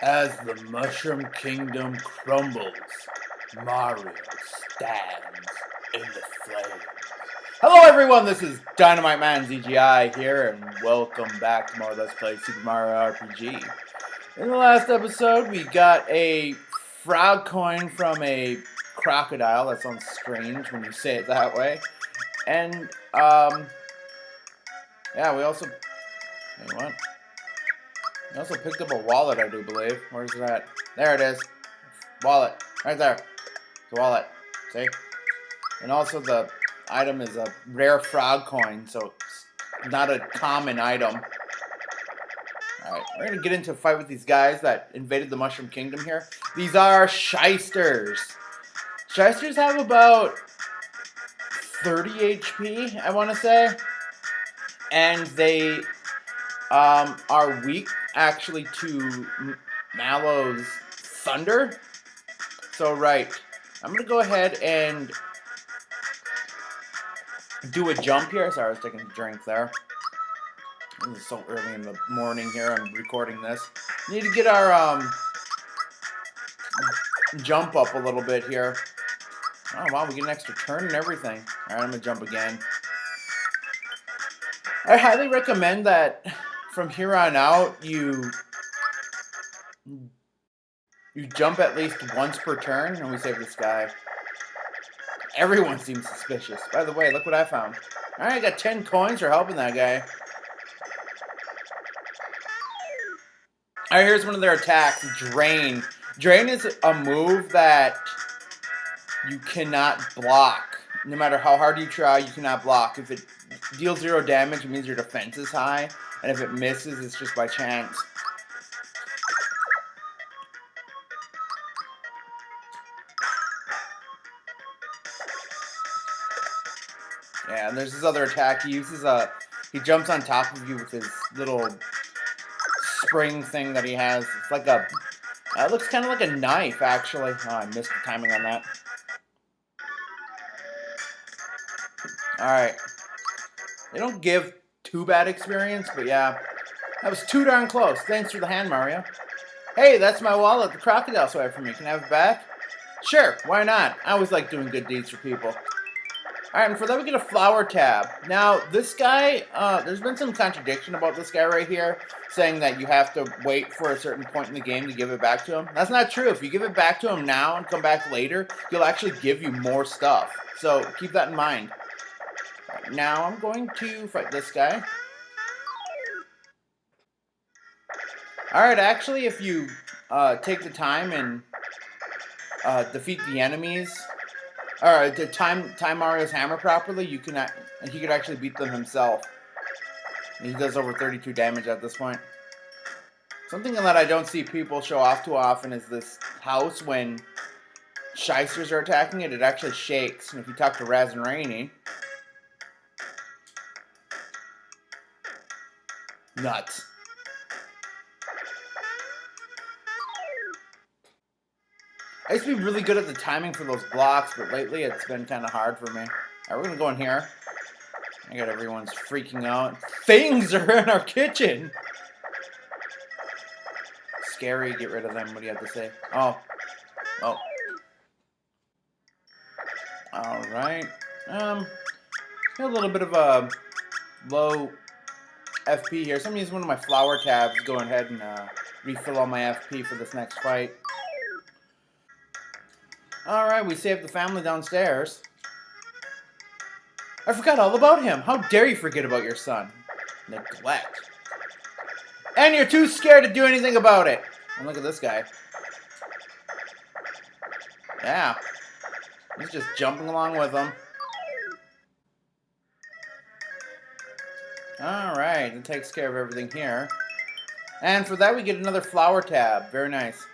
As the Mushroom Kingdom crumbles, Mario stands in the flames. Hello everyone, this is Dynamite Man ZGI here, and welcome back to more Let's Play Super Mario RPG. In the last episode, we got a frog coin from a crocodile. That sounds strange when you say it that way. And, yeah, we also... Wait, what? I also picked up a wallet, I do believe. Where's that? There it is. Wallet. Right there. It's a wallet. See? And also the item is a rare frog coin, so it's not a common item. Alright, we're going to get into a fight with these guys that invaded the Mushroom Kingdom here. These are Shysters. Shysters have about 30 HP, I want to say. And they are weak, actually, to Mallow's thunder. So, right. I'm going to go ahead and do a jump here. Sorry, I was taking a drink there. This is so early in the morning here. I'm recording this. Need to get our jump up a little bit here. Oh, wow, we get an extra turn and everything. Alright, I'm going to jump again. I highly recommend that from here on out, you jump at least once per turn, and we save this guy. Everyone seems suspicious. By the way, look what I found. Alright, I got 10 coins for helping that guy. Alright, here's one of their attacks. Drain. Drain is a move that you cannot block. No matter how hard you try, you cannot block. If it deals 0 damage, it means your defense is high. And if it misses, it's just by chance. Yeah, and there's this other attack. He uses he jumps on top of you with his little spring thing that he has. It's like a, it looks kind of like a knife, actually. Oh, I missed the timing on that. Alright. They don't give too bad experience, but yeah. That was too darn close. Thanks for the hand, Mario. Hey, that's my wallet the crocodile swiped from me. Can I have it back? Sure, why not? I always like doing good deeds for people. Alright, and for that we get a flower tab. Now, this guy, there's been some contradiction about this guy right here, saying that you have to wait for a certain point in the game to give it back to him. That's not true. If you give it back to him now and come back later, he'll actually give you more stuff. So, keep that in mind. Right, now, I'm going to fight this guy. Alright, actually, if you take the time and defeat the enemies, or to time Mario's hammer properly, he could actually beat them himself. He does over 32 damage at this point. Something that I don't see people show off too often is this house when Shysters are attacking it. It actually shakes. And if you talk to Raz and Rainy, nuts. I used to be really good at the timing for those blocks, but lately it's been kind of hard for me. Alright, we're going to go in here. I got everyone's freaking out. Things are in our kitchen! Scary, get rid of them. What do you have to say? Oh. Oh. Alright. Got a little bit of a low FP here. So I'm going to use one of my flower tabs to go ahead and refill all my FP for this next fight. Alright, we saved the family downstairs. I forgot all about him. How dare you forget about your son? Neglect. And you're too scared to do anything about it. And look at this guy. Yeah. He's just jumping along with them. Alright, it takes care of everything here. And for that we get another flower tab. Very nice.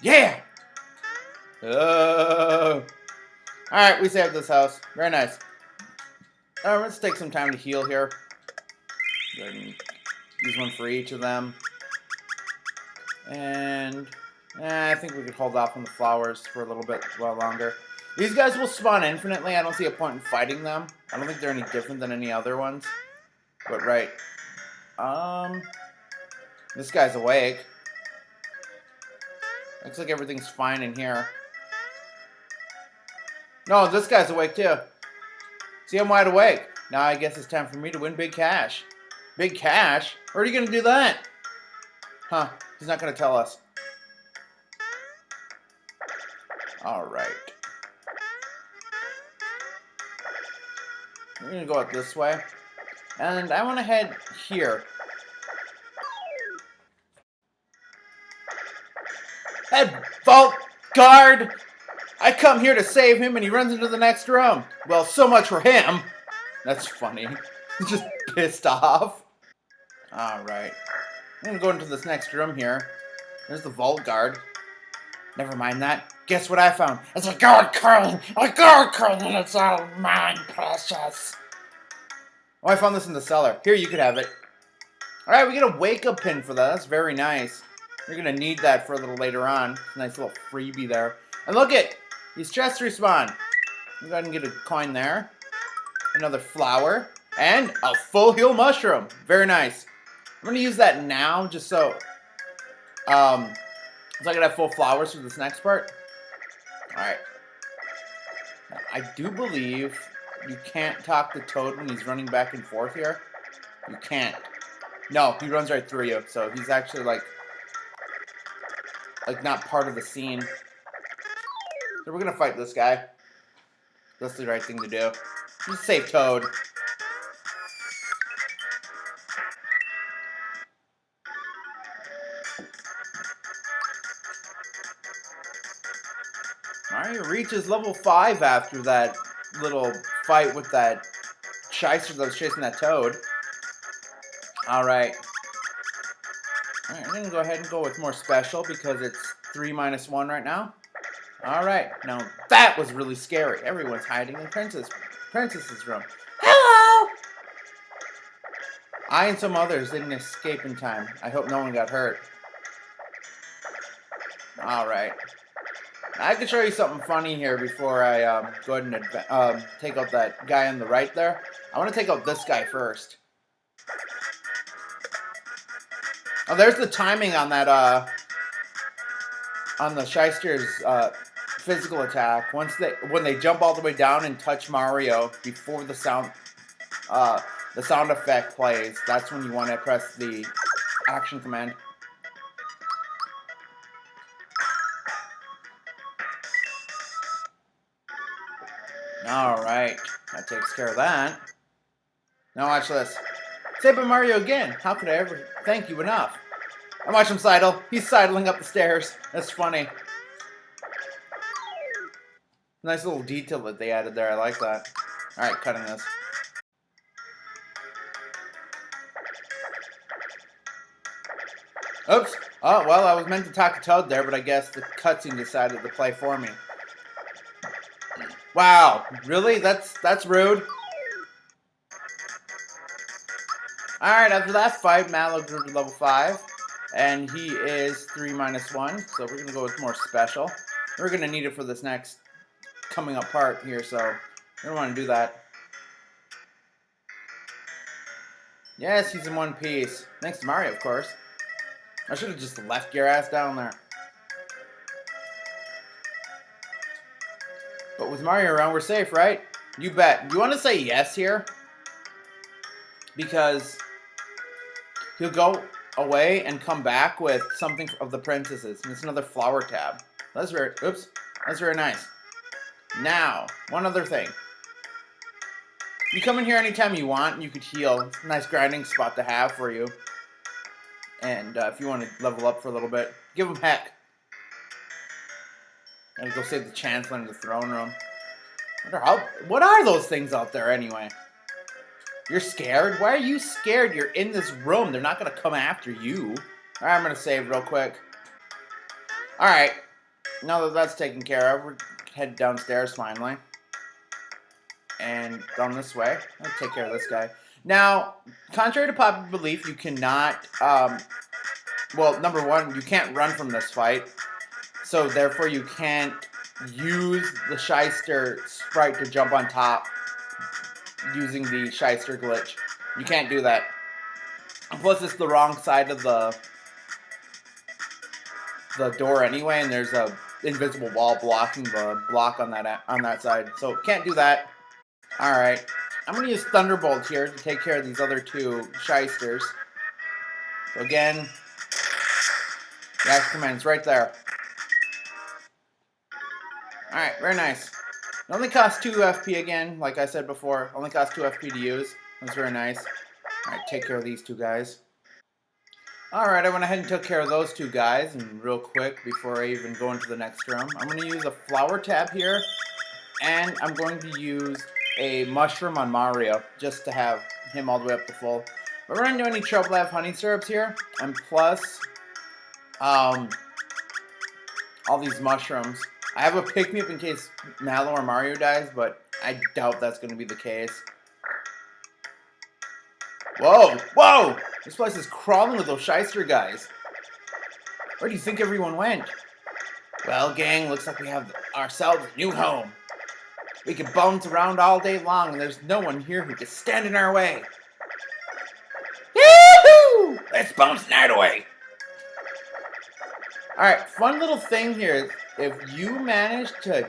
Yeah! Alright, we saved this house. Very nice. Alright, let's take some time to heal here. Go ahead and use one for each of them. And I think we could hold off on the flowers for a little bit longer. These guys will spawn infinitely. I don't see a point in fighting them. I don't think they're any different than any other ones. But right. This guy's awake. Looks like everything's fine in here. No, this guy's awake too. See, I'm wide awake. Now I guess it's time for me to win big cash. Big cash? Where are you gonna do that? Huh, he's not gonna tell us. Alright. We're gonna go out this way. And I wanna head here. That vault guard! I come here to save him and he runs into the next room. Well, so much for him. That's funny. He's just pissed off. Alright. I'm gonna go into this next room here. There's the vault guard. Never mind that. Guess what I found? It's a gold coin! A gold coin and it's all mine, precious. Oh, I found this in the cellar. Here, you could have it. Alright, we get a wake-up pin for that. That's very nice. You're gonna need that for a little later on. Nice little freebie there. And look it! These chests respawn. You go ahead and get a coin there. Another flower. And a full heal mushroom. Very nice. I'm gonna use that now just so I can have full flowers for this next part. Alright. I do believe you can't talk to Toad when he's running back and forth here. You can't. No, he runs right through you, so he's actually like not part of the scene. So we're gonna fight this guy. That's the right thing to do. Just save Toad. Mario reaches level 5 after that little fight with that shyster that was chasing that Toad. Alright. Alright, I'm gonna go ahead and go with more special because it's 3 minus 1 right now. Alright, now that was really scary. Everyone's hiding in Princess's room. Hello! I and some others didn't escape in time. I hope no one got hurt. Alright. I can show you something funny here before I go ahead and take out that guy on the right there. I want to take out this guy first. Oh, there's the timing on that, on the Shyster's physical attack. When they jump all the way down and touch Mario before the sound effect plays, that's when you want to press the action command. Alright, that takes care of that. Now watch this. Saved by Mario again. How could I ever thank you enough? And watch him sidle. He's sidling up the stairs. That's funny. Nice little detail that they added there. I like that. Alright, cutting this. Oops. Oh, well, I was meant to talk to Toad there, but I guess the cutscene decided to play for me. Wow, really? That's rude. Alright, after that fight, Mallow grew to level 5. And he is 3 minus 1. So we're going to go with more special. We're going to need it for this next coming up part here, so we don't want to do that. Yes, he's in one piece. Thanks to Mario, of course. I should have just left your ass down there. But with Mario around, we're safe, right? You bet. Do you want to say yes here? Because he'll go away and come back with something of the princesses. And it's another flower tab. That's very, oops, that's very nice. Now, one other thing. You come in here anytime you want, and you could heal. It's a nice grinding spot to have for you. And if you want to level up for a little bit, give him heck. And go save the Chancellor in the throne room. What are those things out there anyway? You're scared? Why are you scared? You're in this room. They're not going to come after you. Alright, I'm going to save real quick. Alright. Now that that's taken care of, we're head downstairs finally. And down this way. I'll take care of this guy. Now, contrary to popular belief, you cannot, well, number one, you can't run from this fight. So, therefore, you can't use the Shyster sprite to jump on top using the Shyster glitch. You can't do that. Plus, it's the wrong side of the the door anyway, and there's a invisible wall blocking the block on that side. So can't do that. All right, I'm gonna use Thunderbolt here to take care of these other two shysters. So again, the action command's right there. All right, very nice. It only costs 2 FP again, like I said before. Only costs 2 FP to use. That's very nice. All right, take care of these two guys. Alright, I went ahead and took care of those two guys, and real quick, before I even go into the next room, I'm going to use a flower tab here, and I'm going to use a mushroom on Mario, just to have him all the way up to full. But we're not doing any trouble, I have honey syrups here, and plus, all these mushrooms. I have a pick-me-up in case Mallow or Mario dies, but I doubt that's going to be the case. Whoa! Whoa! This place is crawling with those shyster guys. Where do you think everyone went? Well, gang, looks like we have ourselves a new home. We can bounce around all day long, and there's no one here who can stand in our way. Yee-hoo! Let's bounce night away. Alright, fun little thing here. If you manage to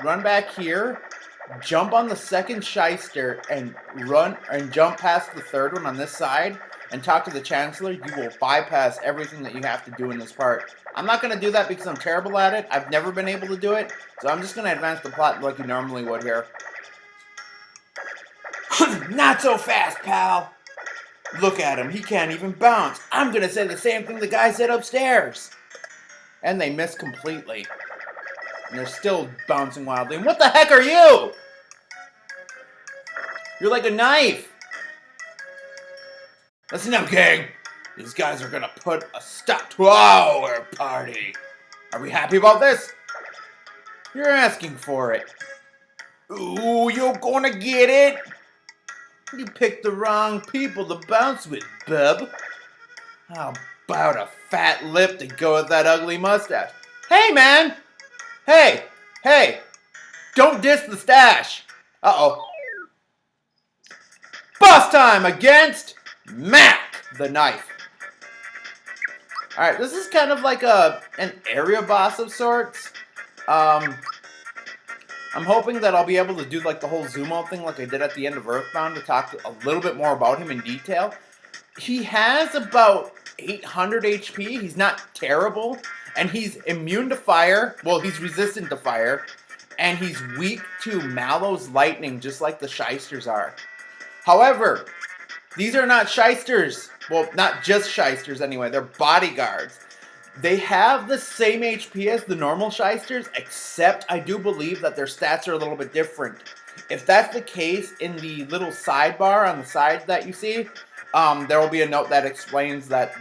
run back here, jump on the second shyster and run and jump past the third one on this side and talk to the Chancellor, you will bypass everything that you have to do in this part. I'm not going to do that because I'm terrible at it. I've never been able to do it, so I'm just going to advance the plot like you normally would here. Not so fast, pal! Look at him, he can't even bounce. I'm going to say the same thing the guy said upstairs. And they miss completely. And they're still bouncing wildly. And what the heck are you? You're like a knife. Listen up, gang. These guys are gonna put a stop to our party. Are we happy about this? You're asking for it. Ooh, you're gonna get it? You picked the wrong people to bounce with, bub. How about a fat lip to go with that ugly mustache? Hey, man! Hey! Hey! Don't diss the stash! Uh-oh. Boss time against Mac, the knife. Alright, this is kind of like an area boss of sorts. I'm hoping that I'll be able to do like the whole zoom out thing like I did at the end of Earthbound to talk a little bit more about him in detail. He has about 800 HP. He's not terrible. And he's immune to fire. Well, he's resistant to fire. And he's weak to Mallow's lightning, just like the shysters are. However, these are not shysters. Well, not just shysters anyway. They're bodyguards. They have the same HP as the normal shysters, except I do believe that their stats are a little bit different. If that's the case, in the little sidebar on the side that you see, there will be a note that explains that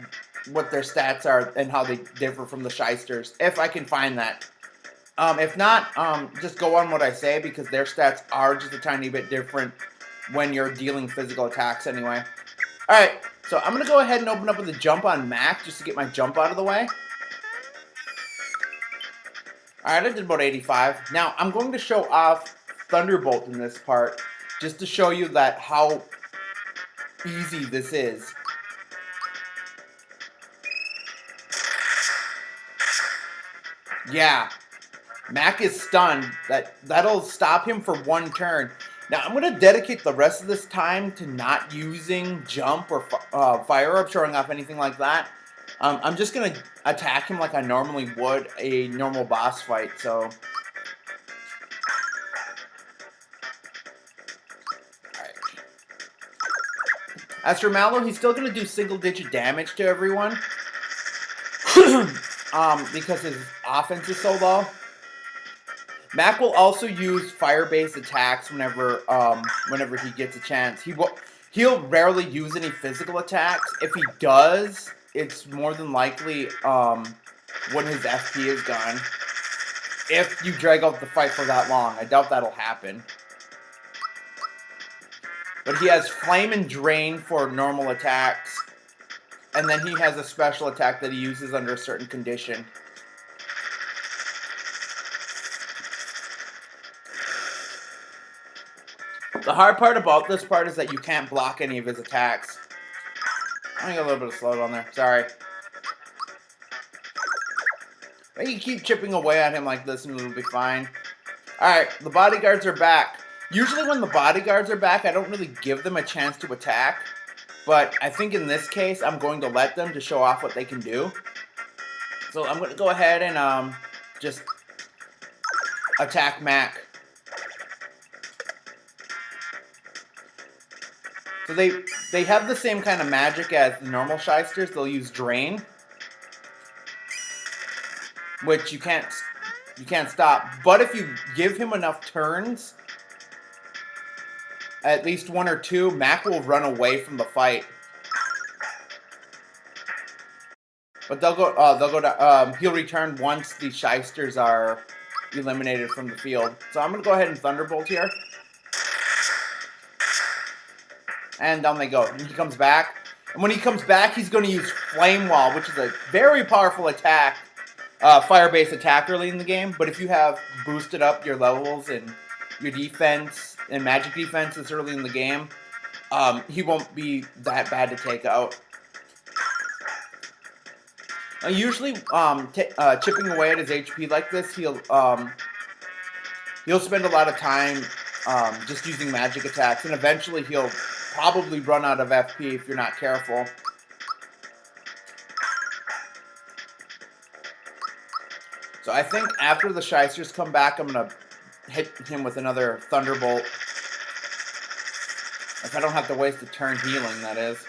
what their stats are and how they differ from the shysters, if I can find that. If not, just go on what I say, because their stats are just a tiny bit different when you're dealing physical attacks anyway. Alright, so I'm going to go ahead and open up with a jump on Mac, just to get my jump out of the way. Alright, I did about 85. Now, I'm going to show off Thunderbolt in this part, just to show you that how easy this is. Yeah, Mac is stunned. That'll stop him for one turn. Now, I'm going to dedicate the rest of this time to not using jump or fire up, showing off anything like that. I'm just going to attack him like I normally would a normal boss fight, so... Alright. As for Mallow, he's still going to do single-digit damage to everyone. Because his offense is so low. Mac will also use fire-based attacks whenever he gets a chance. He'll rarely use any physical attacks. If he does, it's more than likely when his FP is gone. If you drag out the fight for that long, I doubt that'll happen. But he has Flame and Drain for normal attacks, and then he has a special attack that he uses under a certain condition. The hard part about this part is that you can't block any of his attacks. I got a little bit of slowdown there. Sorry. You keep chipping away at him like this and it'll be fine. Alright, the bodyguards are back. Usually when the bodyguards are back, I don't really give them a chance to attack. But I think in this case, I'm going to let them to show off what they can do. So I'm going to go ahead and just attack Mac. So they have the same kind of magic as the normal shysters. They'll use Drain, which you can't stop. But if you give him enough turns, at least 1 or 2, Mac will run away from the fight. But they'll go down. He'll return once the shysters are eliminated from the field. So I'm gonna go ahead and Thunderbolt here. And down they go. And he comes back. And when he comes back, he's going to use Flame Wall, which is a very powerful attack, fire-based attack early in the game. But if you have boosted up your levels and your defense and magic defenses early in the game, he won't be that bad to take out. Usually, chipping away at his HP like this, he'll spend a lot of time just using magic attacks, and eventually he'll probably run out of FP if you're not careful. So I think after the shysters come back, I'm going to hit him with another Thunderbolt. If I don't have to waste a turn healing, that is.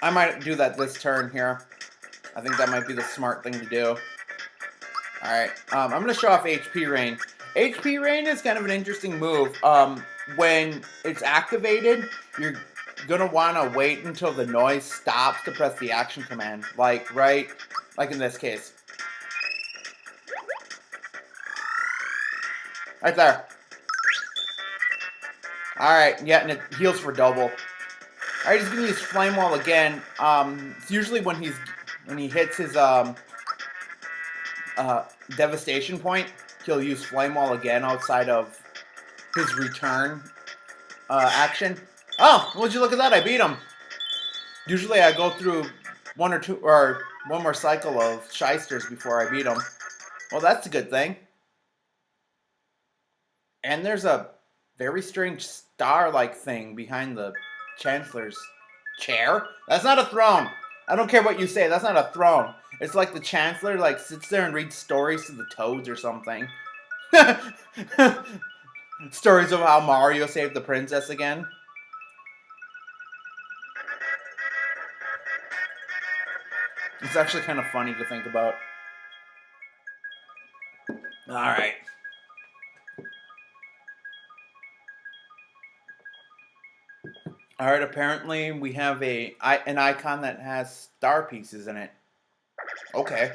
I might do that this turn here. I think that might be the smart thing to do. Alright, I'm going to show off HP Rain. HP Rain is kind of an interesting move. When it's activated, you're going to want to wait until the noise stops to press the action command. Like in this case. Right there. Alright, yeah, and it heals for double. Alright, he's going to use Flame Wall again. It's usually when he hits his Devastation point, he'll use Flame Wall again outside of his return action. Oh, would you look at that? I beat him. Usually I go through one more cycle of shysters before I beat him. Well, that's a good thing. And there's a very strange star-like thing behind the Chancellor's chair. That's not a throne. I don't care what you say. That's not a throne. It's like the Chancellor sits there and reads stories to the toads or something. Stories of how Mario saved the princess again. It's actually kind of funny to think about. Alright. Alright, apparently we have an icon that has star pieces in it. Okay.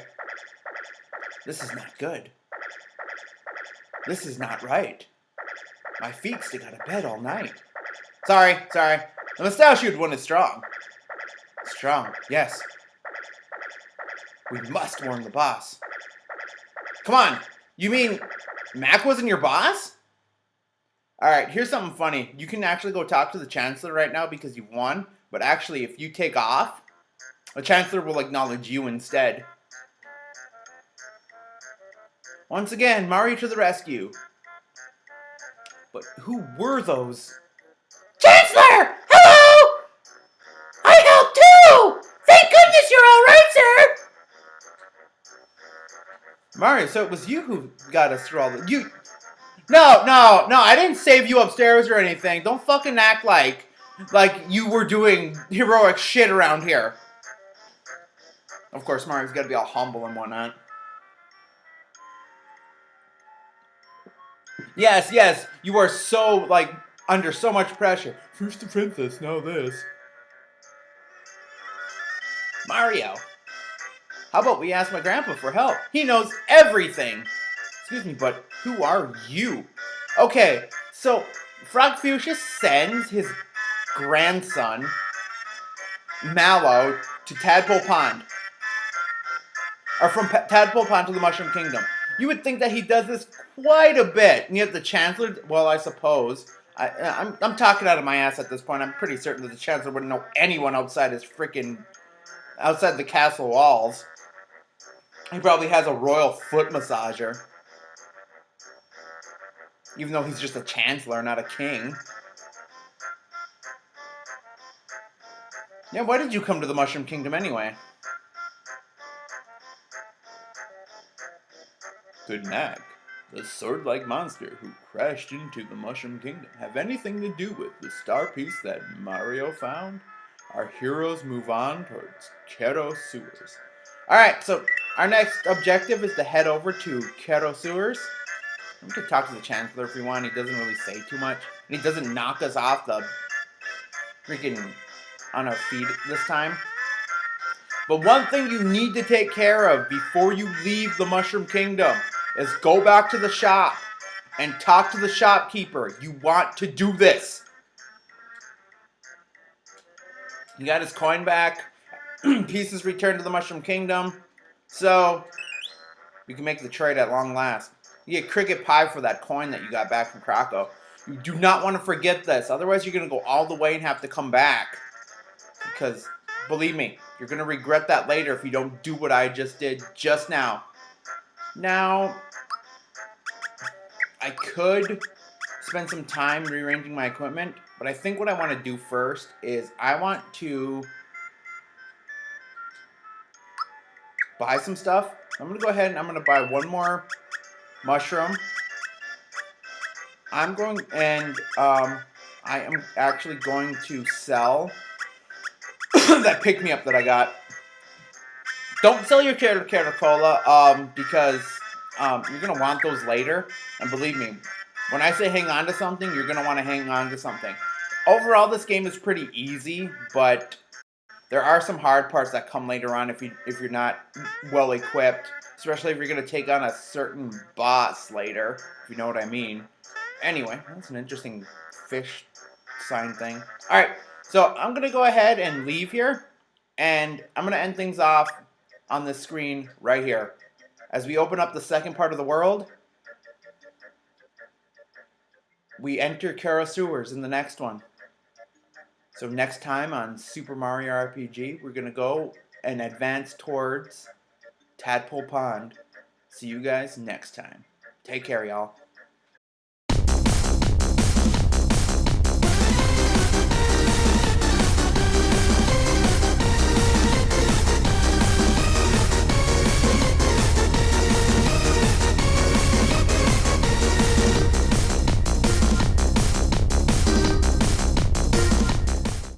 This is not good. This is not right. My feet stick out of bed all night. Sorry. The mustachioed one is strong. Strong, yes. We must warn the boss. Come on, you mean Mac wasn't your boss? Alright, here's something funny. You can actually go talk to the Chancellor right now because you won, but actually if you take off, the Chancellor will acknowledge you instead. Once again, Mario to the rescue. But who were those? Chancellor! Hello! I helped too! Thank goodness you're alright, sir! Mario, so it was you who got us through all the... No, I didn't save you upstairs or anything. Don't fucking act like you were doing heroic shit around here. Of course, Mario's gotta be all humble and whatnot. Yes, you are so, under so much pressure. First the princess, now this. Mario, how about we ask my grandpa for help? He knows everything. Excuse me, but who are you? Okay, so Frogfuchsia sends his grandson, Mallow, to Tadpole Pond. Or from Tadpole Pond to the Mushroom Kingdom. You would think that he does this quite a bit. And yet the Chancellor, well, I suppose. I'm talking out of my ass at this point. I'm pretty certain that the Chancellor wouldn't know anyone outside the castle walls. He probably has a royal foot massager. Even though he's just a chancellor, not a king. Yeah, why did you come to the Mushroom Kingdom anyway? Could Mac, the sword-like monster who crashed into the Mushroom Kingdom, have anything to do with the star piece that Mario found? Our heroes move on towards Kero Sewers. Alright, so our next objective is to head over to Kero Sewers. We could talk to the Chancellor if we want. He doesn't really say too much. And he doesn't knock us off the freaking on our feet this time. But one thing you need to take care of before you leave the Mushroom Kingdom is go back to the shop and talk to the shopkeeper. You want to do this. He got his coin back. Pieces returned to the Mushroom Kingdom. So, we can make the trade at long last. You get cricket pie for that coin that you got back from Krakow. You do not want to forget this. Otherwise, you're going to go all the way and have to come back. Because, believe me, you're going to regret that later if you don't do what I just did just now. Now, I could spend some time rearranging my equipment. But I think what I want to do first is I want to buy some stuff. I'm going to go ahead and I'm going to buy one more mushroom. I am actually going to sell that pick-me-up that I got. Don't sell your Cola, because you're going to want those later. And believe me, when I say hang on to something, you're going to want to hang on to something. Overall, this game is pretty easy, but there are some hard parts that come later on if you're not well equipped. Especially if you're going to take on a certain boss later, if you know what I mean. Anyway, that's an interesting fish sign thing. Alright, so I'm going to go ahead and leave here. And I'm going to end things off on this screen right here. As we open up the second part of the world, we enter Kero Sewers in the next one. So next time on Super Mario RPG, we're going to go and advance towards Tadpole Pond. See you guys next time. Take care, y'all.